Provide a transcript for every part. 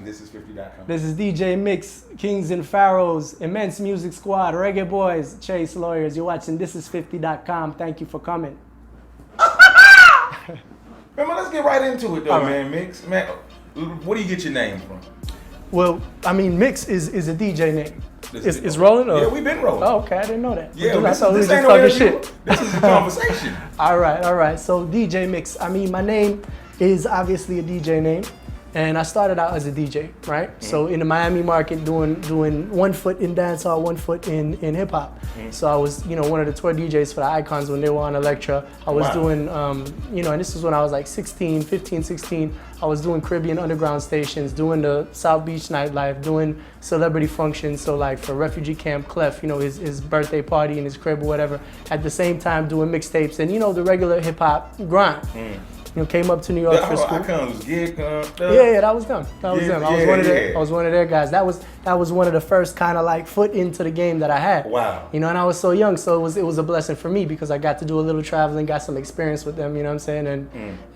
Thisis50.com. This is DJ MIXX, Kings and Pharaohs, Immense Music Squad, Reggae Boys, Chase Lawyers. You're watching Thisis50.com. Thank you for coming. Man, let's get right into it though, man, Mix. Man, where do you get your name from? Well, I mean, MIXX is a DJ name. It's rolling? Or? Yeah, we've been rolling. Oh, okay, I didn't know that. Yeah, this ain't just no talking shit. This is a conversation. All right. So DJ MIXX. I mean, my name is obviously a DJ name, and I started out as a DJ, right? So in the Miami market, doing 1 foot in dancehall, 1 foot in hip hop. So I was, one of the tour DJs for the Icons when they were on Electra. I was doing, and this was when I was like 15, 16. I was doing Caribbean underground stations, doing the South Beach nightlife, doing celebrity functions. So like for Refugee Camp Clef, his birthday party in his crib or whatever. At the same time doing mixtapes and the regular hip hop grind. Came up to New York for school. Icons, gig, yeah, that was them. I was one of their guys. That was one of the first kind of like foot into the game that I had. Wow. And I was so young, so it was a blessing for me because I got to do a little traveling, got some experience with them. You know what I'm saying?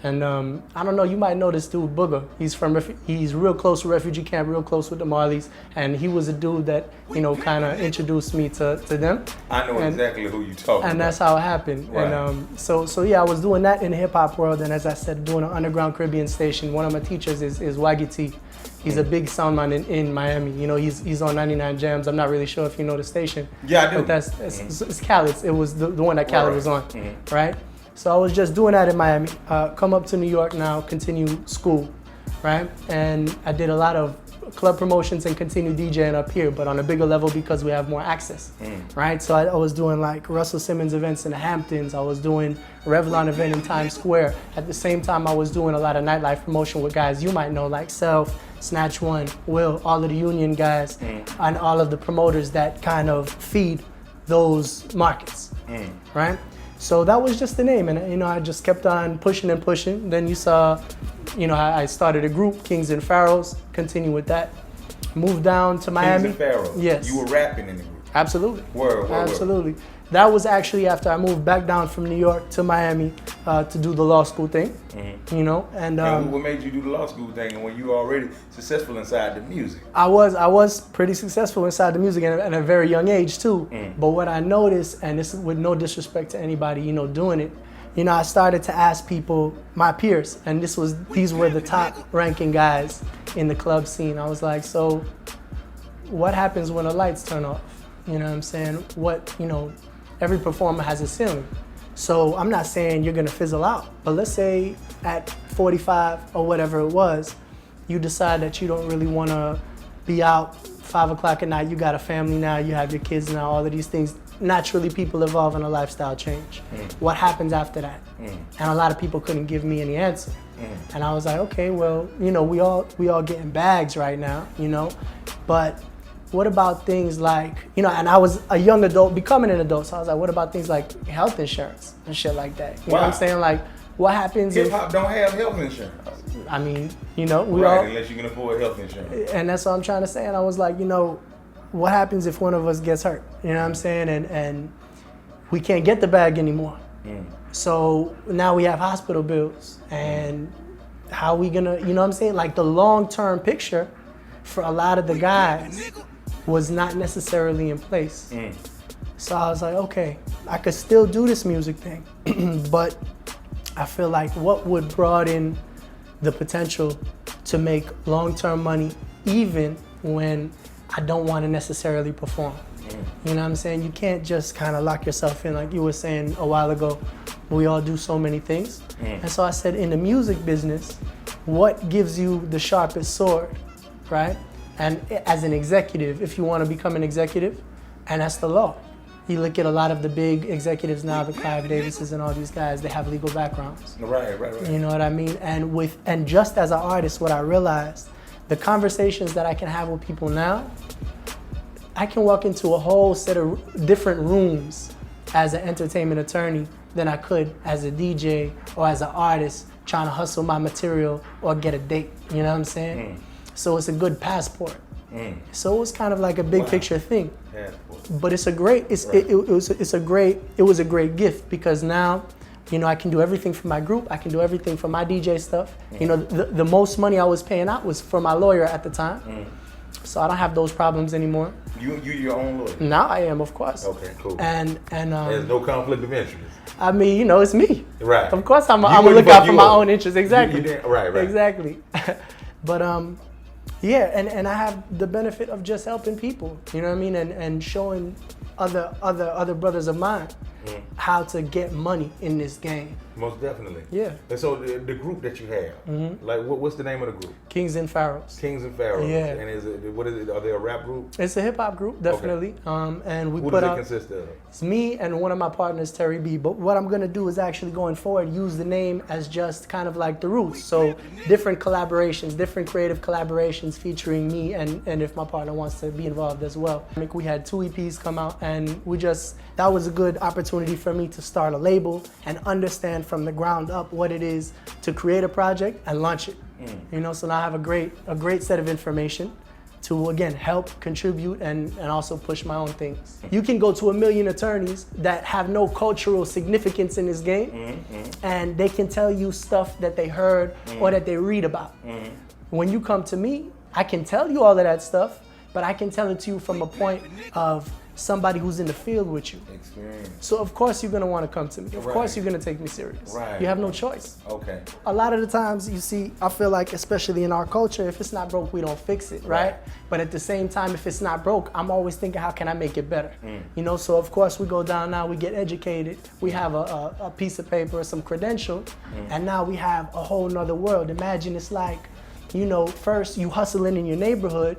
And I don't know. You might know this dude Booger. He's real close with Refugee Camp, real close with the Marleys, and he was a dude that kind of introduced me to them. I know exactly who you talking about. And that's how it happened. Right. And so yeah, I was doing that in the hip hop world, and as I said, doing an underground Caribbean station. One of my teachers is Waggy T. He's a big sound man in Miami. He's on 99 Jams. I'm not really sure if you know the station. Yeah, I do. But it's Cali. It was the one that Cali was on, right? So I was just doing that in Miami. Come up to New York now, continue school, right? And I did a lot of club promotions and continue DJing up here, but on a bigger level because we have more access, right? So I was doing like Russell Simmons events in the Hamptons. I was doing Revlon event in Times Square. At the same time, I was doing a lot of nightlife promotion with guys you might know, like Self, Snatch One, Will, all of the union guys, and all of the promoters that kind of feed those markets, right? So that was just the name, and I just kept on pushing and pushing. Then you saw, I started a group, Kings and Pharaohs, continue with that. Moved down to Miami. Kings and Pharaohs. Yes. You were rapping in the group. Absolutely. Word. Absolutely. That was actually after I moved back down from New York to Miami to do the law school thing, And what made you do the law school thing and when you were already successful inside the music? I was pretty successful inside the music at a very young age too. But what I noticed, and this is with no disrespect to anybody, doing it, I started to ask people, my peers, and these were the top ranking guys in the club scene. I was like, so what happens when the lights turn off? You know what I'm saying? Every performer has a ceiling. So I'm not saying you're gonna fizzle out, but let's say at 45 or whatever it was, you decide that you don't really wanna be out 5 o'clock at night, you got a family now, you have your kids now, all of these things. Naturally, people evolve and a lifestyle change. What happens after that? And a lot of people couldn't give me any answer. And I was like, okay, well, we all getting bags right now, but what about things like, and I was a young adult, becoming an adult, so I was like, what about things like health insurance and shit like that? You know what I'm saying? Like, what happens if... Hip-hop don't have health insurance. I mean, unless you can afford health insurance. And that's what I'm trying to say, and I was like, what happens if one of us gets hurt? You know what I'm saying? And we can't get the bag anymore. So now we have hospital bills, and how we gonna, you know what I'm saying? Like the long-term picture for a lot of the guys was not necessarily in place. So I was like, okay, I could still do this music thing, but I feel like what would broaden the potential to make long-term money even when I don't want to necessarily perform. You know what I'm saying? You can't just kind of lock yourself in, like you were saying a while ago. We all do so many things. And so I said, in the music business, what gives you the sharpest sword, right? And as an executive, if you want to become an executive, and that's the law. You look at a lot of the big executives now, the Clive Davises and all these guys, they have legal backgrounds. Right. You know what I mean? And just as an artist, what I realized, the conversations that I can have with people now, I can walk into a whole set of different rooms as an entertainment attorney than I could as a DJ or as an artist trying to hustle my material or get a date. You know what I'm saying? So it's a good passport. So it was kind of like a big picture thing. But it's a great, it was a great gift because now You know, I can do everything for my group. I can do everything for my DJ stuff. You know, the most money I was paying out was for my lawyer at the time. So I don't have those problems anymore. You your own lawyer? Now I am, of course. Okay, cool. And there's no conflict of interest. I mean, you know, it's me. Right. Of course, I'm gonna look out for my own interests. Exactly. Right. Exactly. But yeah, and I have the benefit of just helping people. You know what I mean, and showing other brothers of mine how to get money in this game. Most definitely. Yeah. And so the group that you have, like what's the name of the group? Kings and Pharaohs. Kings and Pharaohs. Yeah. And what is it? Are they a rap group? It's a hip hop group, definitely. Okay. And we What put does out. it consist of? It's me and one of my partners, Terry B. But what I'm gonna do is actually going forward use the name as just kind of like the roots. So different collaborations, different creative collaborations featuring me and if my partner wants to be involved as well. I think we had 2 EPs come out, and that was a good opportunity for me to start a label and understand from the ground up what it is to create a project and launch it. You know, so now I have a great set of information to, again, help contribute and also push my own things. You can go to a million attorneys that have no cultural significance in this game, and they can tell you stuff that they heard or that they read about. When you come to me, I can tell you all of that stuff, but I can tell it to you from a point of somebody who's in the field with you. Experience. So of course you're gonna want to come to me. Of course you're gonna take me serious. Right. You have no choice. Okay. A lot of the times, you see, I feel like, especially in our culture, if it's not broke, we don't fix it, right? But at the same time, if it's not broke, I'm always thinking, how can I make it better? You know, so of course we go down now, we get educated, we have a piece of paper, some credential, and now we have a whole nother world. Imagine it's like, you know, first you hustling in your neighborhood,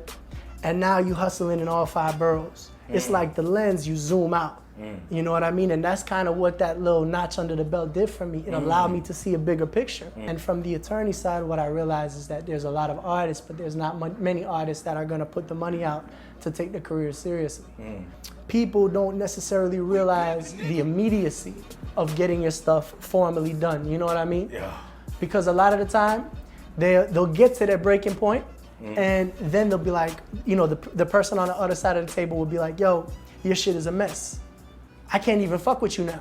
and now you hustling in all 5 boroughs. It's like the lens, you zoom out. You know what I mean? And that's kind of what that little notch under the belt did for me. It allowed me to see a bigger picture. And from the attorney side, what I realized is that there's a lot of artists, but there's not many artists that are gonna put the money out to take their career seriously. People don't necessarily realize the immediacy of getting your stuff formally done. You know what I mean? Yeah. Because a lot of the time, they'll get to their breaking point, and then they'll be like, you know, the person on the other side of the table will be like, yo, your shit is a mess. I can't even fuck with you now,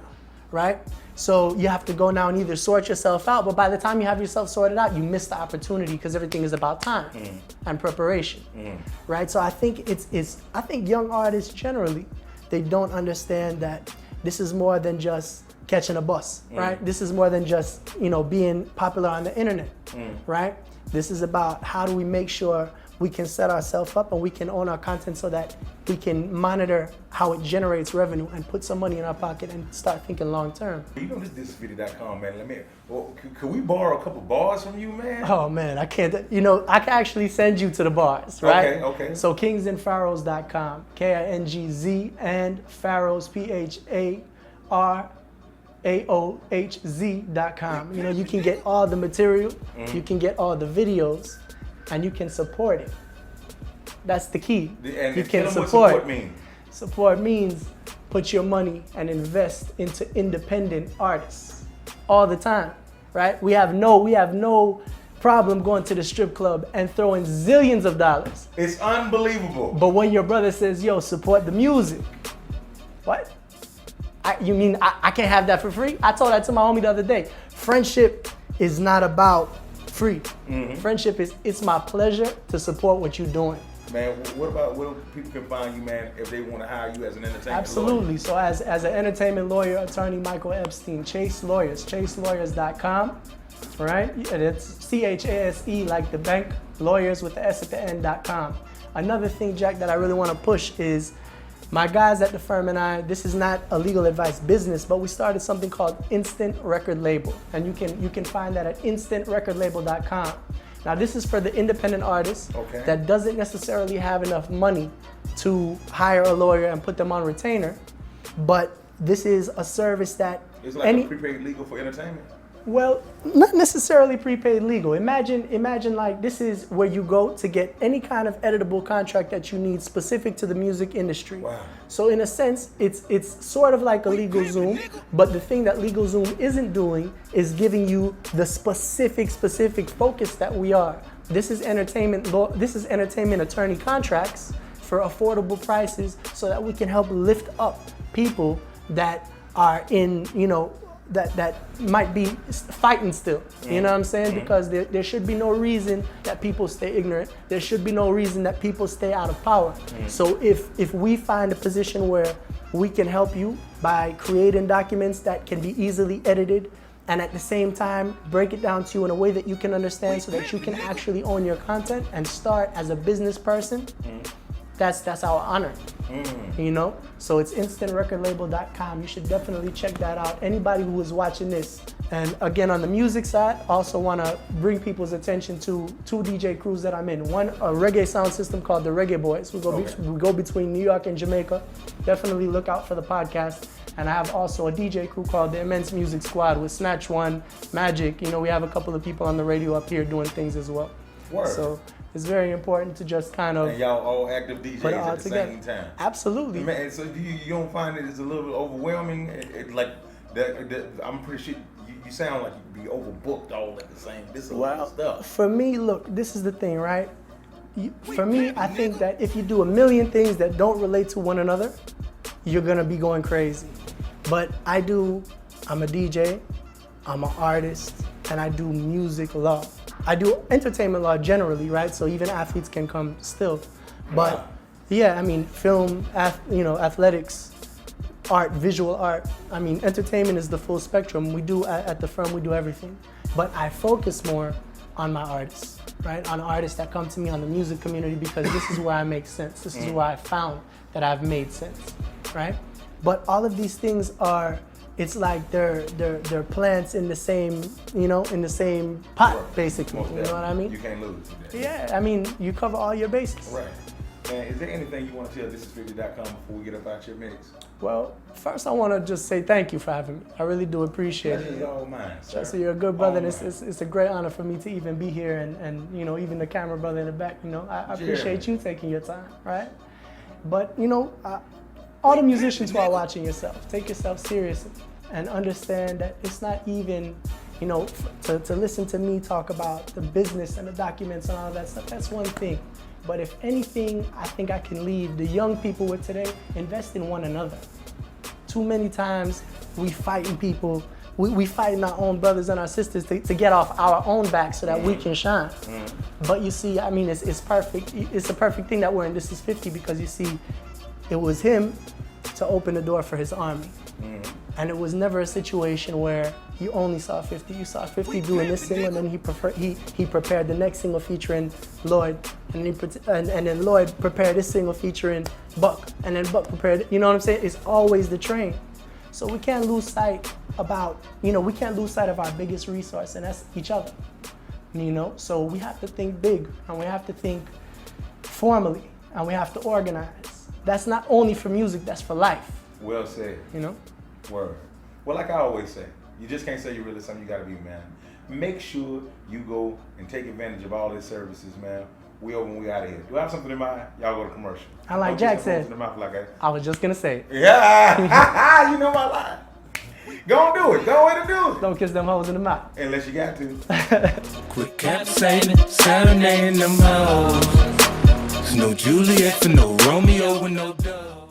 right? So you have to go now and either sort yourself out, but by the time you have yourself sorted out, you miss the opportunity because everything is about time and preparation, right? So I think I think young artists generally, they don't understand that this is more than just catching a bus, right? This is more than just, you know, being popular on the internet, right? This is about how do we make sure we can set ourselves up and we can own our content so that we can monitor how it generates revenue and put some money in our pocket and start thinking long term. You know this Thisis50.com, man. Could we borrow a couple bars from you, man? Oh man, I can't. You know, I can actually send you to the bars, right? Okay. So kingsandpharaohs.com, KINGZ and Pharaohs, PHARAOHZ.com. You know, you can get all the material, you can get all the videos, and you can support it. That's the key. And you can support. What means? Support means put your money and invest into independent artists all the time, right? We have no problem going to the strip club and throwing zillions of dollars. It's unbelievable. But when your brother says, yo, support the music, what? You mean I can't have that for free? I told that to my homie the other day. Friendship is not about free. Friendship is, it's my pleasure to support what you're doing. Man, what people can find you, man, if they want to hire you as an entertainment Absolutely. lawyer? So as an entertainment lawyer, attorney Michael Epstein, Chase Lawyers, chaselawyers.com, right? And it's CHASE like the bank, lawyers with the S at the end.com. Another thing, Jack, that I really want to push is my guys at the firm and I, this is not a legal advice business, but we started something called Instant Record Label. And you can find that at instantrecordlabel.com. Now this is for the independent artist that doesn't necessarily have enough money to hire a lawyer and put them on retainer, but this is a service that it's like a prepaid legal for entertainment. Well, not necessarily prepaid legal. Imagine like this is where you go to get any kind of editable contract that you need specific to the music industry. Wow. So in a sense, it's sort of like a LegalZoom, but the thing that LegalZoom isn't doing is giving you the specific focus that we are. This is entertainment attorney contracts for affordable prices so that we can help lift up people that are in, you know, that might be fighting still. You know what I'm saying? Because there should be no reason that people stay ignorant. There should be no reason that people stay out of power. So if we find a position where we can help you by creating documents that can be easily edited and at the same time break it down to you in a way that you can understand so that you can actually own your content and start as a business person, that's our honor. You know? So it's instantrecordlabel.com. You should definitely check that out. Anybody who is watching this. And again, on the music side, also want to bring people's attention to two DJ crews that I'm in. One, a reggae sound system called the Reggae Boys. We go between New York and Jamaica. Definitely look out for the podcast. And I have also a DJ crew called the Immense Music Squad with Snatch One, Magic. You know, we have a couple of people on the radio up here doing things as well. Word. So it's very important to just kind of. And y'all all active DJs at the same time. Absolutely. Man, so you don't find it as a little bit overwhelming? I'm pretty sure you sound like you be overbooked all at the same. This is a lot of stuff. For me, look, this is the thing, right? For me, I think that if you do a million things that don't relate to one another, you're gonna be going crazy. But I'm a DJ, I'm an artist, and I do music law. I do entertainment law generally, right? So even athletes can come still. But yeah, I mean, film, athletics, art, visual art. I mean, entertainment is the full spectrum. We do, at the firm, we do everything. But I focus more on my artists, right? On artists that come to me on the music community because this is where I make sense. This is where I found that I've made sense, right? But all of these things are, it's like they're plants in the same, in the same pot, basically. You know what I mean? You can't lose. Yeah, I mean, you cover all your bases. Right. Man, is there anything you want to tell Thisis50.com before we get up out your mix? Well, first I want to just say thank you for having me. I really do appreciate it. It's all mine, sir. So you're a good brother, and it's a great honor for me to even be here, and even the camera brother in the back, I appreciate you taking your time, right? But, all the musicians who are watching yourself, take yourself seriously and understand that it's not even, to listen to me talk about the business and the documents and all of that stuff, that's one thing. But if anything, I think I can leave the young people with today, invest in one another. Too many times we fighting people, we fighting our own brothers and our sisters to get off our own back so that we can shine. But you see, I mean, it's perfect. It's a perfect thing that we're in Thisis50 because you see, it was him to open the door for his army. And it was never a situation where you only saw 50. You saw 50 doing this single, and then he prepared the next single featuring Lloyd, and then Lloyd prepared this single featuring Buck, and then Buck prepared. You know what I'm saying? It's always the train. So we can't lose sight of our biggest resource, and that's each other. So we have to think big, and we have to think formally, and we have to organize. That's not only for music, that's for life. Well said. Word. Well, like I always say, you just can't say you're really something, you gotta be, man. Make sure you go and take advantage of all these services, man. We over and we out of here. Do I have something in mind? Y'all go to commercial. I like Jack said. I was just gonna say it. Yeah, you know my line. Go on, do it. Go ahead and do it. Don't kiss them hoes in the mouth. Unless you got to. Quit capsizing, serenading them hoes. There's no Juliet for no Romeo with no dove.